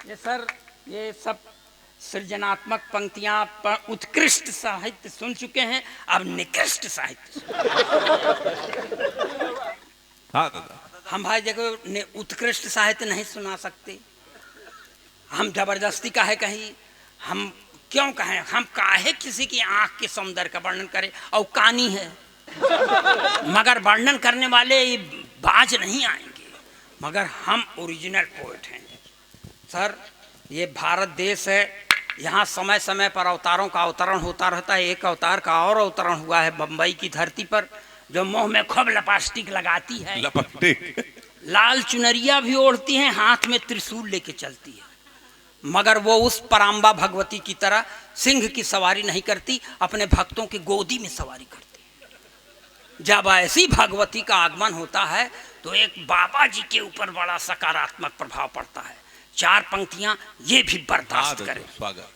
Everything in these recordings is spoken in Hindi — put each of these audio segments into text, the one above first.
ये सर, ये सब सृजनात्मक पंक्तियां उत्कृष्ट साहित्य सुन चुके हैं, अब निकृष्ट साहित्य। हाँ दादा, हम भाई देखो उत्कृष्ट साहित्य नहीं सुना सकते। हम जबरदस्ती काहे कहीं, हम क्यों कहें, हम काहे किसी की आंख के सौंदर्य का वर्णन करें। और कहानी है मगर वर्णन करने वाले बाज नहीं आएंगे, मगर हम ओरिजिनल पोएट हैं सर। ये भारत देश है, यहाँ समय समय पर अवतारों का अवतरण होता रहता है। एक अवतार का और अवतरण हुआ है बम्बई की धरती पर, जो मुंह में खूब लपास्टिक लगाती है, लाल चुनरिया भी ओढ़ती हैं, हाथ में त्रिशूल लेके चलती है, मगर वो उस पराम्बा भगवती की तरह सिंह की सवारी नहीं करती, अपने भक्तों की गोदी में सवारी करती। जब ऐसी भगवती का आगमन होता है तो एक बाबा जी के ऊपर बड़ा सकारात्मक प्रभाव पड़ता है। चार पंक्तियां ये भी बर्दाश्त करें,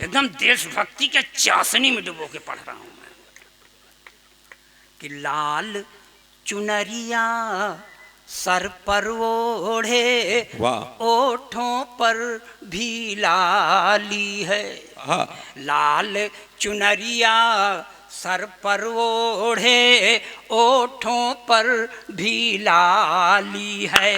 एकदम देशभक्ति के चाशनी में डुबो के पढ़ रहा हूं मैं कि लाल चुनरिया सर पर ओढ़े, ओठों पर भी लाली है। लाल चुनरिया सर पर ओढ़े, ओठों पर भी लाली है।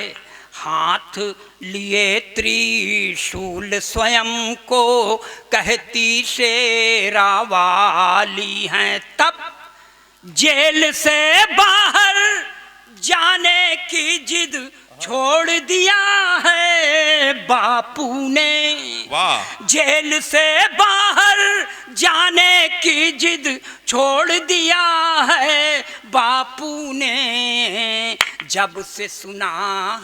हाथ लिए त्रिशूल स्वयं को कहती शेरा वाली हैं। तब जेल से बाहर जाने की जिद छोड़ दिया है बापू ने। जेल से बाहर जाने की जिद छोड़ दिया है बापू ने। जब से सुना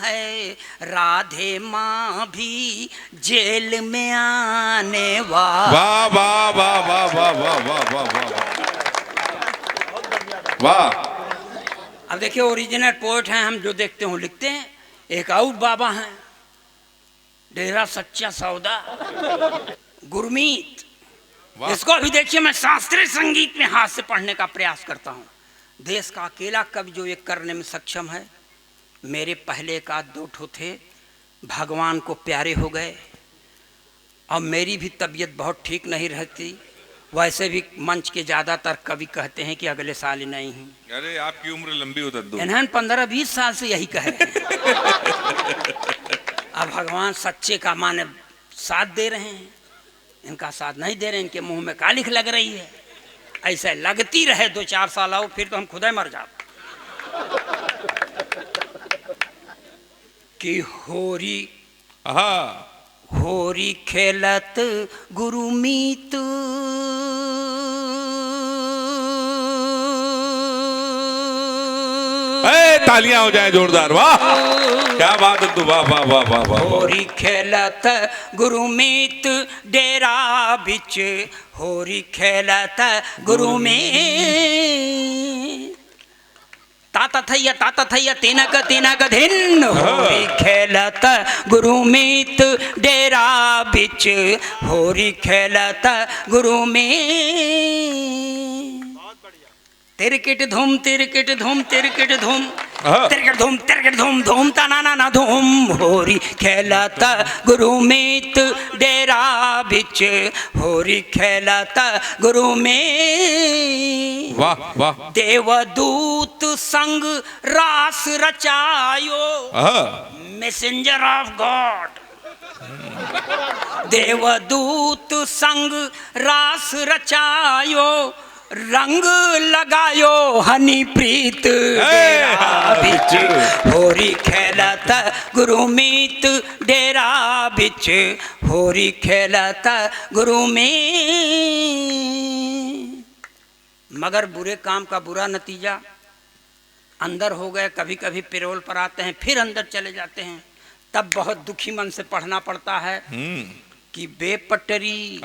है राधे माँ भी जेल में आने वाह वाह वाह वाह वाह वाह वाह वाह वाह वाह। अब देखिए ओरिजिनल पोएट हैं हम, जो देखते हो लिखते हैं। एक और बाबा हैं, डेरा सच्चा सौदा, गुरमीत। इसको भी देखिए, मैं शास्त्रीय संगीत में हाथ से पढ़ने का प्रयास करता हूँ। देश का अकेला कवि जो ये करने में सक्षम है। मेरे पहले का दो ठो थे, भगवान को प्यारे हो गए। और मेरी भी तबीयत बहुत ठीक नहीं रहती। वैसे भी मंच के ज़्यादातर कवि कहते हैं कि अगले साल ही नहीं हूँ। अरे आपकी उम्र लंबी हो दो। इन्हें 15-20 साल से यही कह रहे हैं। अब भगवान सच्चे का माने साथ दे रहे हैं, इनका साथ नहीं दे रहे। इनके मुंह में कालिख लग रही है। ऐसे लगती रहे 2-4 साल आओ, फिर तो हम खुद ही मर जाते। कि होरी होरी खेलत गुरुमीत, तालियां हो जाए जोरदार। वाह क्या बात है, वाह वाह वाह वाह वाह। होरी खेलत गुरुमीत डेरा बिच, होरी खेलत गुरुमीत। ताता थैया तिनक तिनक धिन, होरी खेलत गुरुमीत डेरा बिच, होरी खेलत गुरुमीत। तिरकिट धूम तिरकिट धूम तिरकिट धूम तिरकिट धूम तिरकिट धूम धूम तना ना ना धूम, होरी खेलत गुरुमीत डेरा बिच, होरी खेलत गुरुमीत। वाह वाह। देवदूत संग रास रचायो, मैसेंजर ऑफ गॉड। देवदूत संग रास रचायो, रंग लगायो हनी प्रीत डेरा बिच, होरी खेलत गुरुमीत डेरा बिच, होरी खेलत गुरुमीत। मगर बुरे काम का बुरा नतीजा, अंदर हो गए, कभी कभी पेरोल पर आते हैं, फिर अंदर चले जाते हैं। तब बहुत दुखी मन से पढ़ना पड़ता है कि बेपटरी।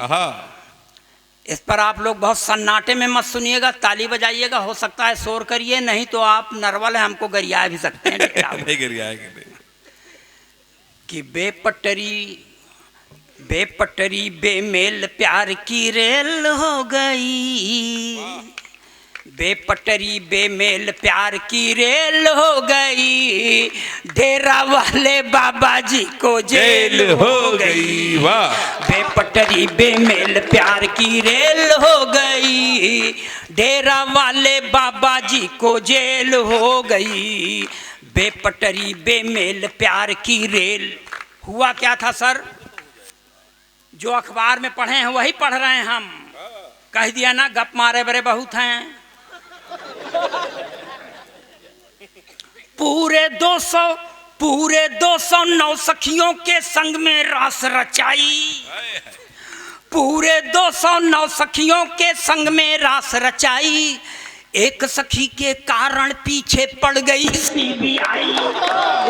इस पर आप लोग बहुत सन्नाटे में मत सुनिएगा, ताली बजाइएगा। हो सकता है शोर करिए, नहीं तो आप नर्वल है, हमको गरिया भी सकते हैं। नहीं गरियाएंगे। कि बेपटरी बेपटरी बेमेल प्यार की रेल हो गई, बेपटरी बेमेल प्यार की रेल हो गई, डेरा वाले बाबा जी को जेल हो गई। वाह। बेपटरी बेमेल प्यार की रेल हो गई, डेरा वाले बाबा जी को जेल हो गई। बेपटरी बेमेल प्यार की रेल। हुआ क्या था सर? जो अखबार में पढ़े हैं वही पढ़ रहे हैं हम। कह दिया ना, गप मारे बड़े बहुत हैं। पूरे 209 सखियों के संग में रास रचाई, पूरे 209 सखियों के संग में रास रचाई। एक सखी के कारण पीछे पड़ गई सीबीआई,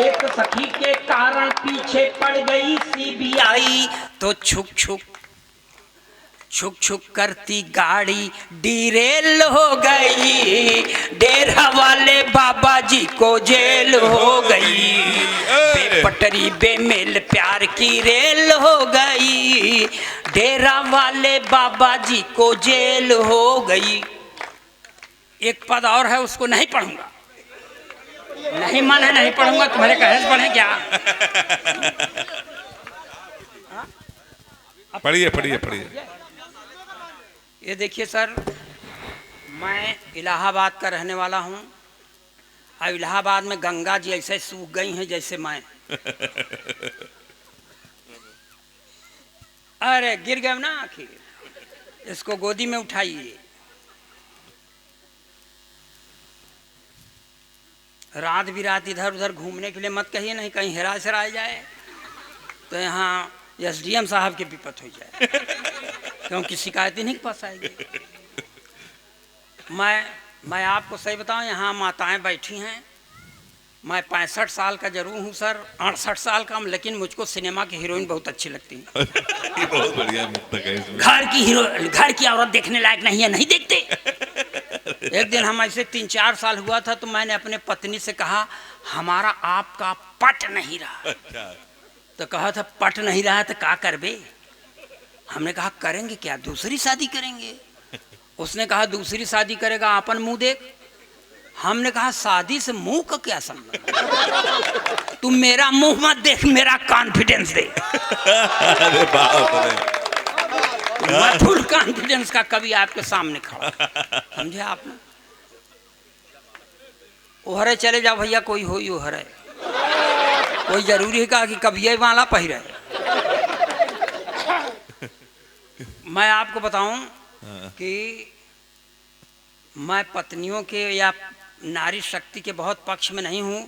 एक सखी के कारण पीछे पड़ गई सीबीआई। तो छुक छुक छुक छुक करती गाड़ी डिरेल हो गई, डेरा वाले बाबा जी को जेल हो गई। बेपटरी बेमेल प्यार की रेल हो गई, डेरा वाले बाबा जी को जेल हो गई। एक पद और है, उसको नहीं पढ़ूंगा, नहीं मन है, नहीं पढ़ूंगा। तुम्हारे कहे से पढ़े क्या? पढ़िए पढ़िए पढ़िए। ये देखिए सर, मैं इलाहाबाद का रहने वाला हूँ और इलाहाबाद में गंगा जी ऐसे सूख गई हैं जैसे मैं। अरे गिर गए ना आखिर, इसको गोदी में उठाइए। रात बिरात इधर उधर घूमने के लिए मत कहिए, नहीं कहीं हेरा सराय जाए तो यहाँ एसडीएम साहब की विपत हो जाए, क्योंकि शिकायत नहीं पास आएगी। मैं आपको सही बताऊं, यहाँ माताएं बैठी हैं। मैं 65 साल का जरूर हूँ सर, 68 साल का, लेकिन मुझको सिनेमा की हीरोइन बहुत अच्छी लगती है। ये बहुत बढ़िया मुक्तक है इसमें। घर की औरत देखने लायक नहीं है, नहीं देखते। एक दिन हम ऐसे 3-4 साल हुआ था तो मैंने अपने पत्नी से कहा, हमारा आपका पट नहीं रहा। तो कहा था पट नहीं रहा तो क्या करबे? हमने कहा करेंगे क्या, दूसरी शादी करेंगे। उसने कहा दूसरी शादी करेगा अपन मुंह देख। हमने कहा शादी से मुंह का क्या संबंध, तुम मेरा मुंह मत देख, मेरा कॉन्फिडेंस दे। अरे बाप रे। मैं फुल कॉन्फिडेंस का कभी आपके सामने खड़ा, समझे आपने? ओहरे चले जाओ भैया, कोई हो ही ओहरे, कोई जरूरी है कहा कि कभी वाला पहिरे। मैं आपको बताऊं कि मैं पत्नियों के या नारी शक्ति के बहुत पक्ष में नहीं हूं,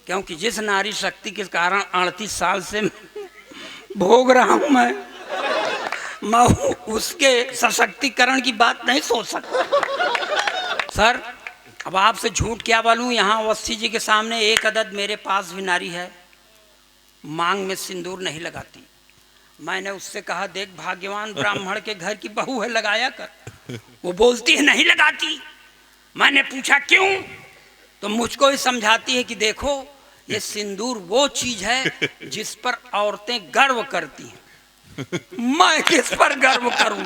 क्योंकि जिस नारी शक्ति के कारण 38 साल से भोग रहा हूं मैं उसके सशक्तिकरण की बात नहीं सोच सकता। सर अब आपसे झूठ क्या बोलूं, यहाँ अवस्थी जी के सामने एक अदद मेरे पास भी नारी है, मांग में सिंदूर नहीं लगाती। मैंने उससे कहा देख भाग्यवान ब्राह्मण के घर की बहू है, लगाया कर। वो बोलती है नहीं लगाती। मैंने पूछा क्यों, तो मुझको ही समझाती है कि देखो ये सिंदूर वो चीज है जिस पर औरतें गर्व करती हैं, मैं किस पर गर्व करूं।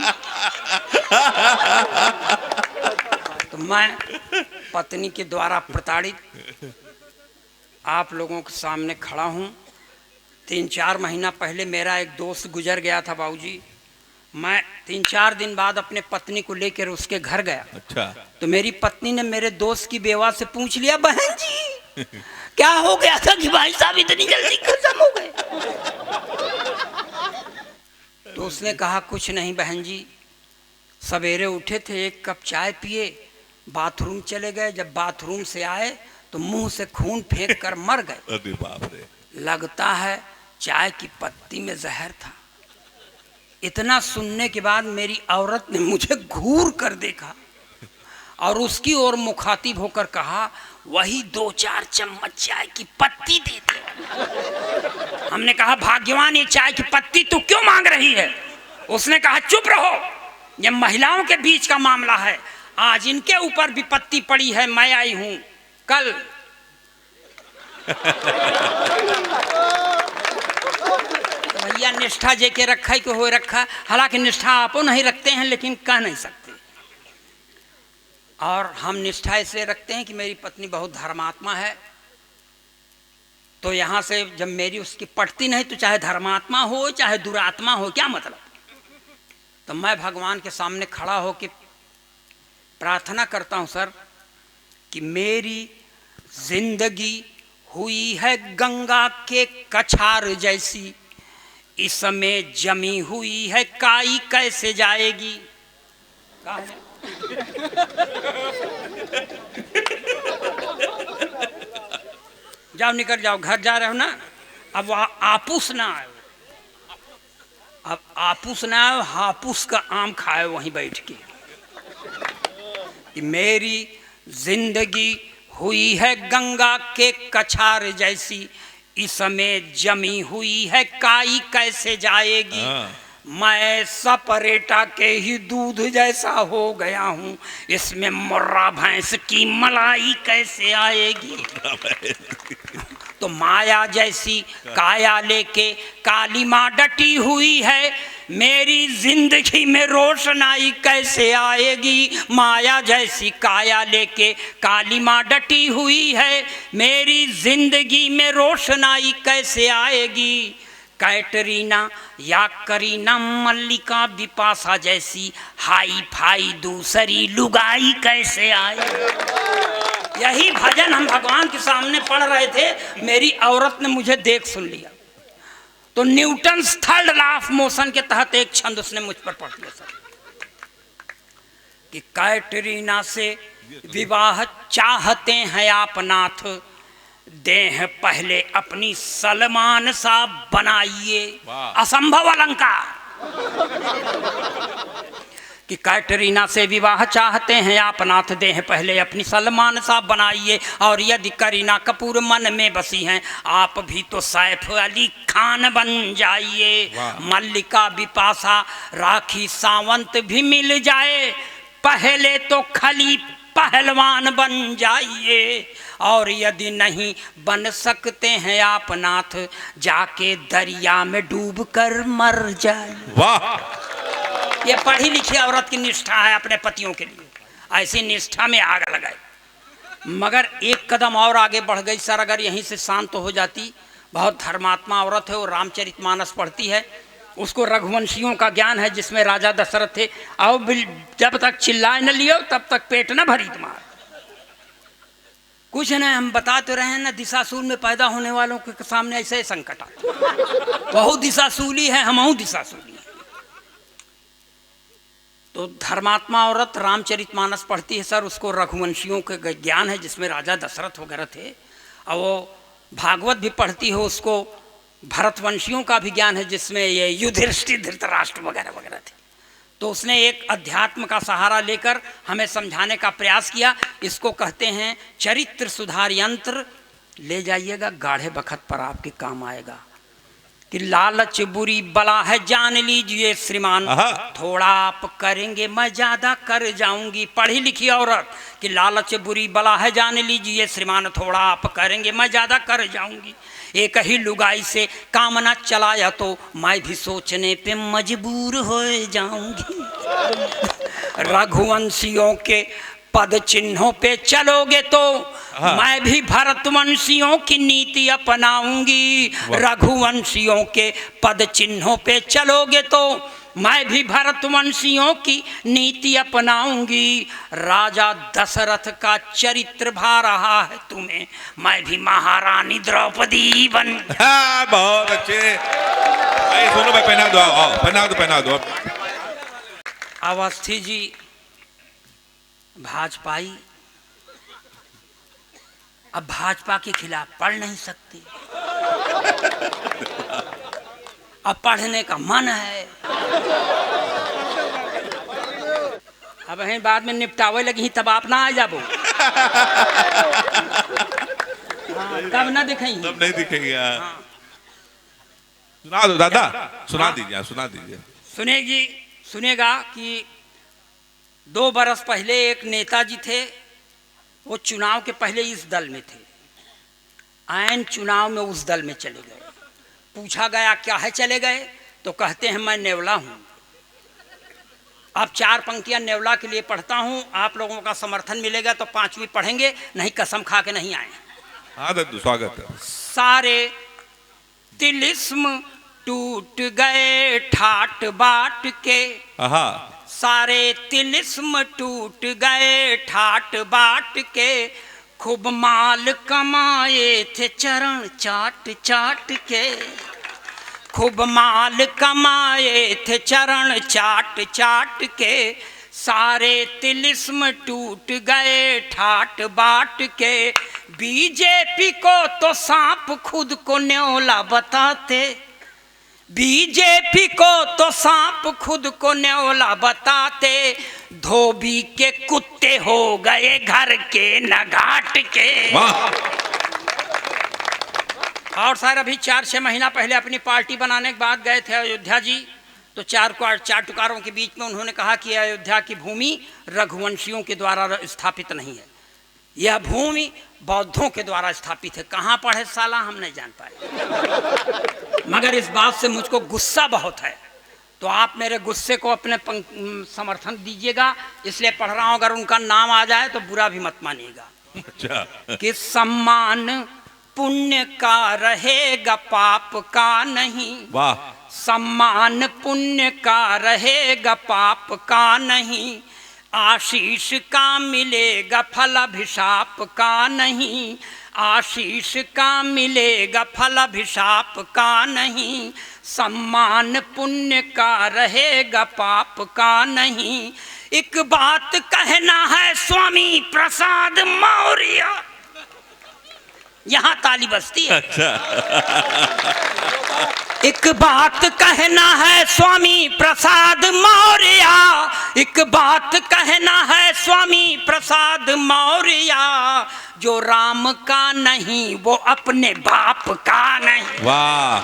तो मैं पत्नी के द्वारा प्रताड़ित आप लोगों के सामने खड़ा हूं। 3-4 महीना पहले मेरा एक दोस्त गुजर गया था बाबूजी। मैं 3-4 दिन बाद अपने पत्नी को लेकर उसके घर गया। अच्छा। तो मेरी पत्नी ने मेरे दोस्त की बेवा से पूछ लिया, बहन जी क्या हो गया था कि भाई साहब इतनी जल्दी खत्म हो गए? तो उसने कहा कुछ नहीं बहन जी, सवेरे उठे थे, एक कप चाय पिए, बाथरूम चले गए, जब बाथरूम से आए तो मुंह से खून फेंक कर मर गए। अरे बाप रे। लगता है चाय की पत्ती में जहर था। इतना सुनने के बाद मेरी औरत ने मुझे घूर कर देखा और उसकी ओर मुखातिब होकर कहा, वही 2-4 चम्मच चाय की पत्ती दे दे। हमने कहा भाग्यवान ये चाय की पत्ती तू क्यों मांग रही है? उसने कहा चुप रहो, ये महिलाओं के बीच का मामला है, आज इनके ऊपर विपत्ति पड़ी है, मैं आई हूं कल। तो भैया निष्ठा जे के रखा ही को हो रखा, हालांकि निष्ठा आपो नहीं रखते हैं लेकिन कह नहीं सकते। और हम निष्ठा इसलिए रखते हैं कि मेरी पत्नी बहुत धर्मात्मा है, तो यहाँ से जब मेरी उसकी पटती नहीं तो चाहे धर्मात्मा हो चाहे दुरात्मा हो, क्या मतलब। तो मैं भगवान के सामने खड़ा हो के प्रार्थना करता हूँ सर कि मेरी जिंदगी हुई है गंगा के कछार जैसी, इसमें जमी हुई है काई कैसे जाएगी। जाओ निकल जाओ, घर जा रहे हो ना। अब वहाँ आपूस ना आए, अब आपूस ना आए, हापूस का आम खाए वहीं बैठ के कि मेरी जिंदगी हुई है गंगा के कछार जैसी, इसमें जमी हुई है काई कैसे जाएगी। मैं सपरेटा के ही दूध जैसा हो गया हूँ, इसमें मुर्रा भैंस की मलाई कैसे आएगी। तो माया जैसी काया लेके काली माँ डटी हुई है, मेरी जिंदगी में रोशनाई कैसे आएगी। माया जैसी काया लेके काली माँ डटी हुई है, मेरी जिंदगी में रोशनाई कैसे आएगी। कैटरीना या करीना मल्लिका बिपाशा जैसी हाई फाई दूसरी लुगाई कैसे आए। यही भजन हम भगवान के सामने पढ़ रहे थे, मेरी औरत ने मुझे देख सुन लिया, तो Newton's third law of motion के तहत एक छंद उसने मुझ पर पढ़ दिया सर कि कैटरीना से विवाह चाहते हैं आप नाथ, देह पहले अपनी सलमान सा बनाइए। असंभव अलंकार कि कैटरीना से विवाह चाहते हैं आप नाथ, देह पहले अपनी सलमान सा बनाइए। और यदि करीना कपूर मन में बसी हैं, आप भी तो सैफ अली खान बन जाइए। मल्लिका बिपाशा राखी सावंत भी मिल जाए, पहले तो खली पहलवान बन जाइए। और यदि नहीं बन सकते हैं आप नाथ, जाके दरिया में डूब कर मर जाए। वाह, ये पढ़ी लिखी औरत की निष्ठा है अपने पतियों के लिए, ऐसी निष्ठा में आग लगाए। मगर एक कदम और आगे बढ़ गई सर, अगर यहीं से शांत हो जाती। बहुत धर्मात्मा औरत है, वो रामचरितमानस पढ़ती है, उसको रघुवंशियों का ज्ञान है जिसमें राजा दशरथ थे। और जब तक चिल्लाए न लियो तब तक पेट न भरी तुम्हारा। कुछ नहीं, हम बता तो रहे हैं ना, दिशाशूल में पैदा होने वालों के सामने ऐसे संकट आते। बहुत दिशाशूली है, हम दिशाशूली है। तो धर्मात्मा औरत रामचरितमानस पढ़ती है सर, उसको रघुवंशियों के ज्ञान है जिसमें राजा दशरथ वगैरह थे। और वो भागवत भी पढ़ती हो, उसको भरतवंशियों का भी ज्ञान है जिसमें ये युधिष्ठिर धृतराष्ट्र वगैरह वगैरह थे। तो उसने एक अध्यात्म का सहारा लेकर हमें समझाने का प्रयास किया। इसको कहते हैं चरित्र सुधार यंत्र। ले जाइएगा, गाढ़े बखत पर आपके काम आएगा। कि लालच बुरी बला है जान लीजिए श्रीमान, थोड़ा आप करेंगे मैं ज्यादा कर जाऊंगी। पढ़ी लिखी औरत कि लालच बुरी बला है जान लीजिए श्रीमान, थोड़ा आप करेंगे मैं ज्यादा कर जाऊंगी। एक ही लुगाई से काम ना चलाया तो मैं भी सोचने पे मजबूर हो जाऊंगी। रघुवंशियों के पद चिन्हों पे चलोगे तो मैं भी भरतवंशियों की नीति अपनाऊंगी। रघुवंशियों के पद चिन्हों पे चलोगे तो मैं भी भरतवंशियों की नीति अपनाऊंगी। राजा दशरथ का चरित्र भा रहा है तुम्हें, मैं भी महारानी द्रौपदी बन। बहुत अच्छे, सुनो भाई, पहना दो, पहना दो। अवस्थी जी भाजपाई, अब भाजपा के खिलाफ पढ़ नहीं सकती, अब पढ़ने का मन है। अब यहीं बाद में निपटावे लगी तब आप ना आ जाबो। तब ना दिखेंगे, तब नहीं दिखेंगे। सुना दो दादा, सुना दीजिए। सुनेगी, सुनेगा कि 2 बरस पहले एक नेताजी थे, वो चुनाव के पहले इस दल में थे, आयन चुनाव में उस दल में चले गए। पूछा गया क्या है चले गए, तो कहते हैं मैं नेवला हूँ। अब 4 पंक्तियां नेवला के लिए पढ़ता हूं, आप लोगों का समर्थन मिलेगा तो 5वीं पढ़ेंगे, नहीं कसम खा के नहीं आए। हाँ दद्दू स्वागत है। सारे तिलिस्म टूट गए ठाट बाट के, आहा सारे तिलिस्म टूट गए ठाट बाट के, खूब माल कमाए थे चरण चाट चाट के, खूब माल कमाए थे चरण चाट चाट के, सारे तिलिस्म टूट गए ठाट बाट के, बीजेपी को तो सांप खुद को न्योला बताते, बीजेपी को तो सांप खुद को न्योला बताते, धोबी के कुत्ते हो गए घर के न घाट के। और सर अभी 4-6 महीना पहले अपनी पार्टी बनाने के बाद गए थे अयोध्या जी, तो चार टुकारों के बीच में उन्होंने कहा कि अयोध्या की भूमि रघुवंशियों के द्वारा स्थापित नहीं है, यह भूमि बौद्धों के द्वारा स्थापित है। कहाँ पढ़े साला हम नहीं जान पाए, मगर इस बात से मुझको गुस्सा बहुत है, तो आप मेरे गुस्से को अपने समर्थन दीजिएगा, इसलिए पढ़ रहा हूँ। अगर उनका नाम आ जाए तो बुरा भी मत मानिएगा। अच्छा। कि सम्मान पुण्य का रहेगा पाप का नहीं, वाह। सम्मान पुण्य का रहेगा पाप का नहीं, आशीष का मिलेगा फल अभिशाप का नहीं, आशीष का मिलेगा फल अभिशाप का नहीं, सम्मान पुण्य का रहेगा पाप का नहीं। एक बात कहना है स्वामी प्रसाद मौर्य, यहाँ ताली बजती है। अच्छा। एक बात कहना है स्वामी प्रसाद मौर्य, एक बात कहना है स्वामी प्रसाद मौर्य, जो राम का नहीं वो अपने बाप का नहीं। वाह।